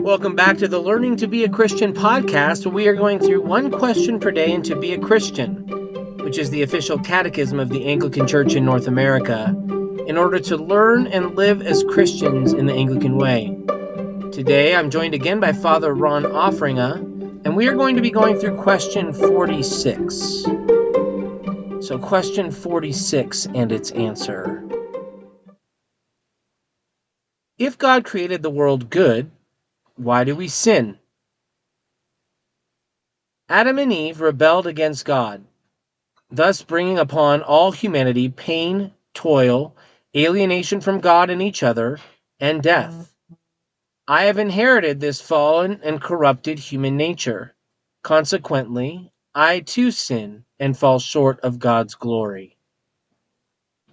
Welcome back to the Learning to Be a Christian podcast, where we are going through one question per day in To Be a Christian, which is the official catechism of the Anglican Church in North America, in order to learn and live as Christians in the Anglican way. Today, I'm joined again by Father Ron Offringa, and we are going to be going through question 46. So question 46 and its answer. If God created the world good, why do we sin? Adam and Eve rebelled against God, thus bringing upon all humanity pain, toil, alienation from God and each other, and death. I have inherited this fallen and corrupted human nature. Consequently, I too sin and fall short of God's glory.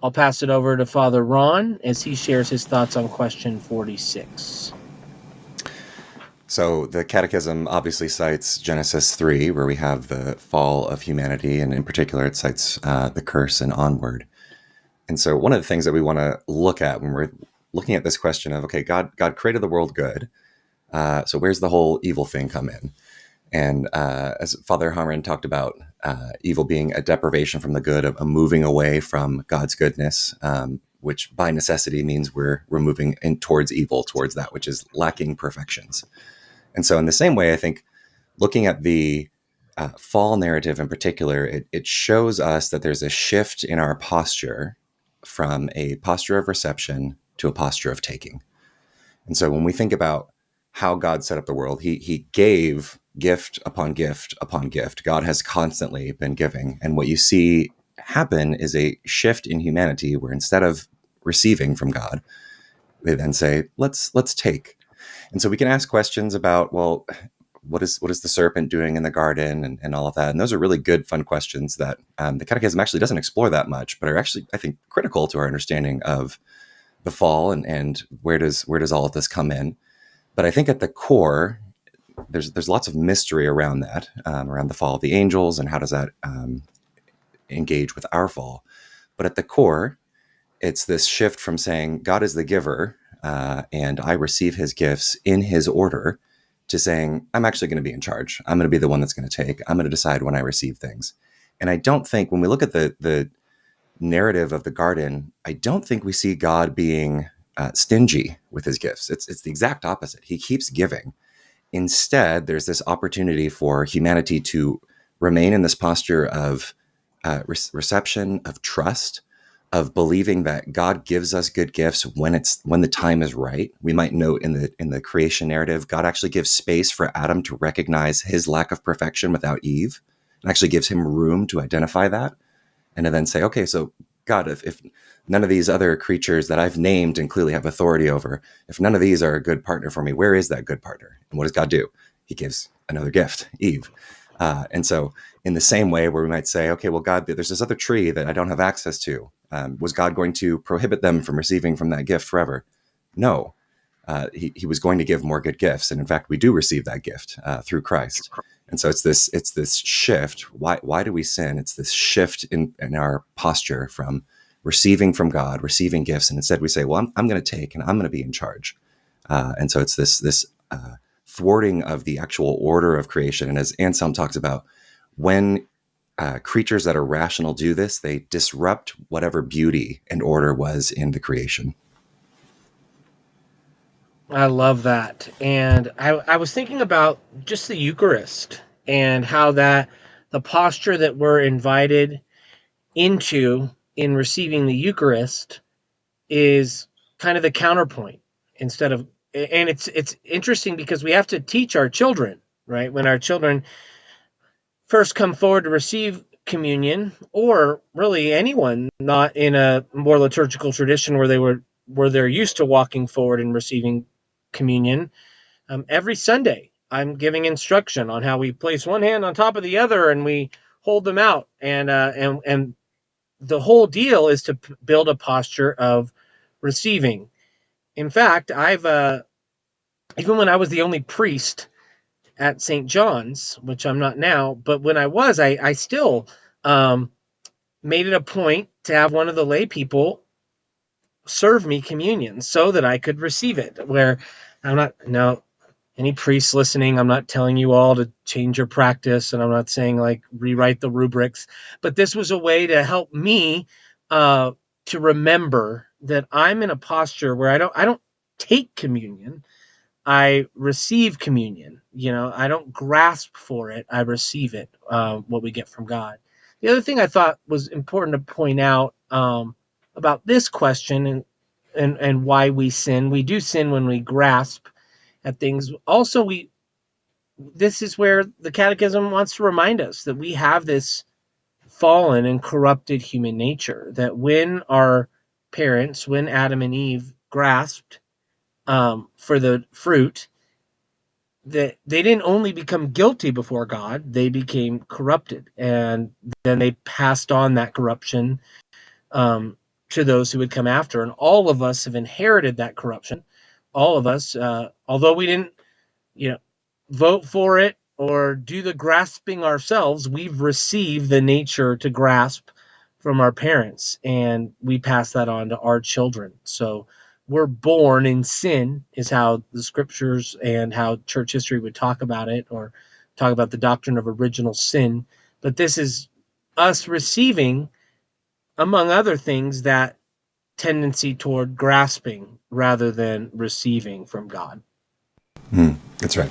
I'll pass it over to Father Ron as he shares his thoughts on question 46. So the Catechism obviously cites Genesis 3, where we have the fall of humanity, and in particular it cites the curse and onward. And so one of the things that we want to look at when we're looking at this question of, okay, God created the world good, so where's the whole evil thing come in? And as Father Harmon talked about, evil being a deprivation from the good, a moving away from God's goodness, which by necessity means we're moving in towards evil, towards that which is lacking perfections. And so in the same way, I think looking at the fall narrative in particular, it shows us that there's a shift in our posture from a posture of reception to a posture of taking. And so when we think about how God set up the world, he gave gift upon gift upon gift. God has constantly been giving. And what you see happen is a shift in humanity where instead of receiving from God, they then say, let's take. And so we can ask questions about, well, what is the serpent doing in the garden and all of that? And those are really good, fun questions that the Catechism actually doesn't explore that much, but are actually, I think, critical to our understanding of the fall and where does all of this come in. But I think at the core, there's lots of mystery around that, around the fall of the angels and how does that engage with our fall. But at the core, it's this shift from saying God is the giver and I receive his gifts in his order to saying I'm actually going to be in charge. I'm going to be the one that's going to take. I'm going to decide when I receive things. And I don't think when we look at the narrative of the garden, I don't think we see God being stingy with his gifts. It's the exact opposite. He keeps giving. Instead, there's this opportunity for humanity to remain in this posture of reception, of trust, of believing that God gives us good gifts when the time is right. We might note in the creation narrative, God actually gives space for Adam to recognize his lack of perfection without Eve, and actually gives him room to identify that, and to then say, okay, so God, if none of these other creatures that I've named and clearly have authority over, if none of these are a good partner for me, where is that good partner? And what does God do? He gives another gift, Eve. And so in the same way where we might say, okay, well, God, there's this other tree that I don't have access to. Was God going to prohibit them from receiving from that gift forever? No. He was going to give more good gifts. And in fact, we do receive that gift through Christ. And so it's this shift. Why do we sin? It's this shift in our posture from receiving from God, receiving gifts. And instead we say, well, I'm going to take and I'm going to be in charge. And so it's this thwarting of the actual order of creation. And as Anselm talks about, when creatures that are rational do this, they disrupt whatever beauty and order was in the creation. I love that. And I was thinking about just the Eucharist and how that the posture that we're invited into in receiving the Eucharist is kind of the counterpoint instead of, and it's interesting because we have to teach our children, right? When our children first come forward to receive communion, or really anyone not in a more liturgical tradition where they're used to walking forward and receiving communion, every Sunday I'm giving instruction on how we place one hand on top of the other and we hold them out, and the whole deal is to build a posture of receiving. In fact, I've even when I was the only priest at St. John's, which I'm not now, but when I was, I still made it a point to have one of the lay people serve me communion so that I could receive it. Where I'm not, no, any priests listening, I'm not telling you all to change your practice, and I'm not saying like rewrite the rubrics, but this was a way to help me uh, to remember that I'm in a posture where I don't take communion. I receive communion. I don't grasp for it. I receive it, what we get from God. The other thing I thought was important to point out about this question and why we sin. We do sin when we grasp at things. Also, this is where the Catechism wants to remind us that we have this fallen and corrupted human nature. That when our parents, when Adam and Eve grasped for the fruit, that they didn't only become guilty before God, they became corrupted, and then they passed on that corruption um, to those who would come after. And all of us have inherited that corruption. All of us, although we didn't, you know, vote for it or do the grasping ourselves, we've received the nature to grasp from our parents, and we pass that on to our children. So we're born in sin, is how the scriptures and how church history would talk about it, or talk about the doctrine of original sin. But this is us receiving, among other things, that tendency toward grasping rather than receiving from God. That's right.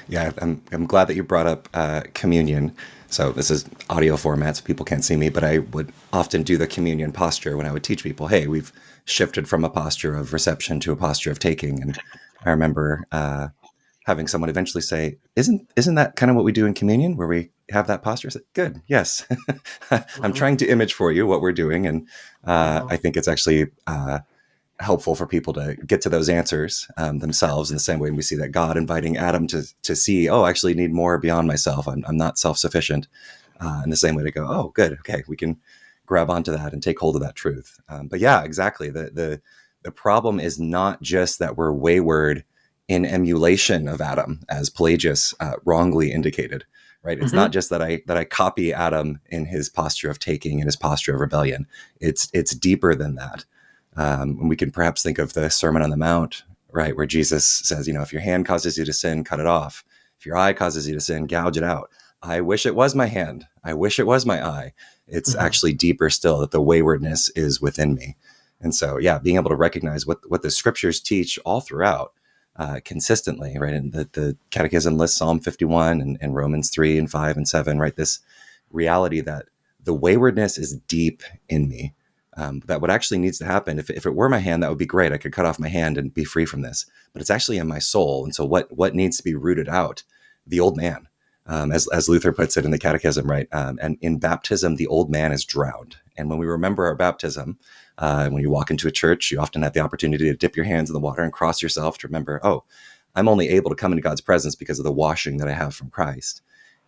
Yeah, I'm glad that you brought up communion. So this is audio format, so people can't see me, but I would often do the communion posture when I would teach people, hey, we've shifted from a posture of reception to a posture of taking. And I remember having someone eventually say, isn't that kind of what we do in communion, where we have that posture? I said, good, yes. I'm Mm-hmm. trying to image for you what we're doing. And Mm-hmm. I think it's actually helpful for people to get to those answers themselves, in the same way we see that God inviting Adam to see, oh, I actually need more beyond myself. I'm not self-sufficient. In the same way to go, oh, good, okay, we can grab onto that and take hold of that truth. But yeah, exactly. The problem is not just that we're wayward in emulation of Adam, as Pelagius wrongly indicated. Right? It's Mm-hmm. not just that I copy Adam in his posture of taking, in his posture of rebellion. It's deeper than that. And we can perhaps think of the Sermon on the Mount, right, where Jesus says, if your hand causes you to sin, cut it off. If your eye causes you to sin, gouge it out. I wish it was my hand. I wish it was my eye. It's Mm-hmm. actually deeper still, that the waywardness is within me. And so, yeah, being able to recognize what the scriptures teach all throughout consistently, right? And the Catechism lists Psalm 51 and Romans 3 and 5 and 7, right? This reality that the waywardness is deep in me. That what actually needs to happen, if it were my hand, that would be great. I could cut off my hand and be free from this. But it's actually in my soul. And so what needs to be rooted out? The old man. As Luther puts it in the Catechism, right? And in baptism, the old man is drowned. And when we remember our baptism, when you walk into a church, you often have the opportunity to dip your hands in the water and cross yourself to remember, oh, I'm only able to come into God's presence because of the washing that I have from Christ.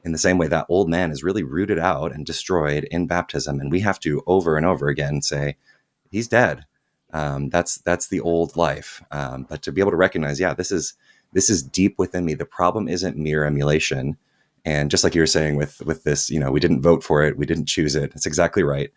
In the same way, that old man is really rooted out and destroyed in baptism. And we have to over and over again say, he's dead. That's the old life. But to be able to recognize, yeah, this is deep within me. The problem isn't mere emulation. And just like you were saying with this, we didn't vote for it, we didn't choose it. That's exactly right.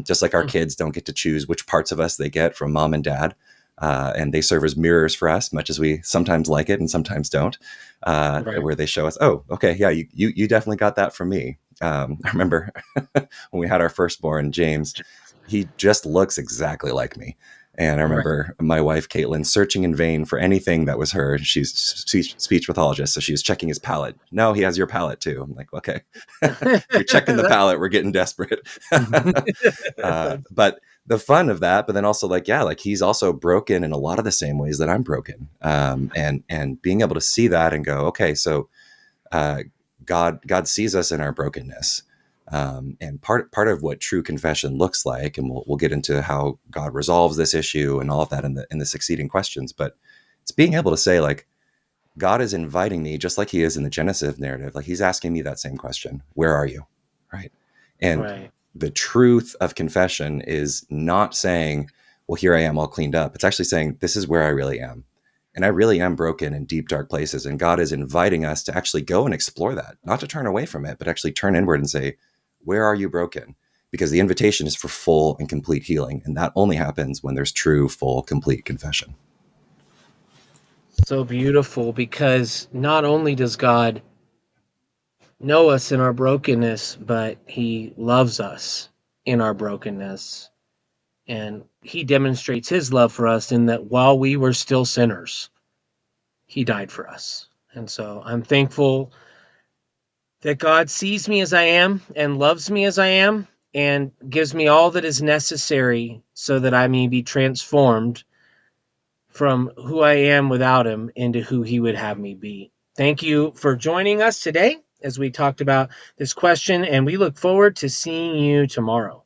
Just like our kids don't get to choose which parts of us they get from mom and dad, and they serve as mirrors for us, much as we sometimes like it and sometimes don't. Right. Where they show us, oh, okay, yeah, you definitely got that from me. I remember when we had our firstborn, James, he just looks exactly like me. And I Right. remember my wife, Caitlin, searching in vain for anything that was her. She's speech pathologist, so she was checking his palate. No, he has your palate too. I'm like, okay, if you're checking the palate, we're getting desperate. But the fun of that, but then also like, yeah, like he's also broken in a lot of the same ways that I'm broken. And being able to see that and go, okay, so uh, God sees us in our brokenness. And part of what true confession looks like, and we'll get into how God resolves this issue and all of that in the succeeding questions. But it's being able to say, like, God is inviting me, just like He is in the Genesis narrative. Like He's asking me that same question: where are you? Right? And Right. the truth of confession is not saying, "Well, here I am, all cleaned up." It's actually saying, "This is where I really am." And I really am broken in deep, dark places. And God is inviting us to actually go and explore that, not to turn away from it, but actually turn inward and say, where are you broken? Because the invitation is for full and complete healing. And that only happens when there's true, full, complete confession. So beautiful, because not only does God know us in our brokenness, but he loves us in our brokenness. And he demonstrates his love for us in that while we were still sinners, he died for us. And so I'm thankful that God sees me as I am and loves me as I am and gives me all that is necessary so that I may be transformed from who I am without him into who he would have me be. Thank you for joining us today as we talked about this question, and we look forward to seeing you tomorrow.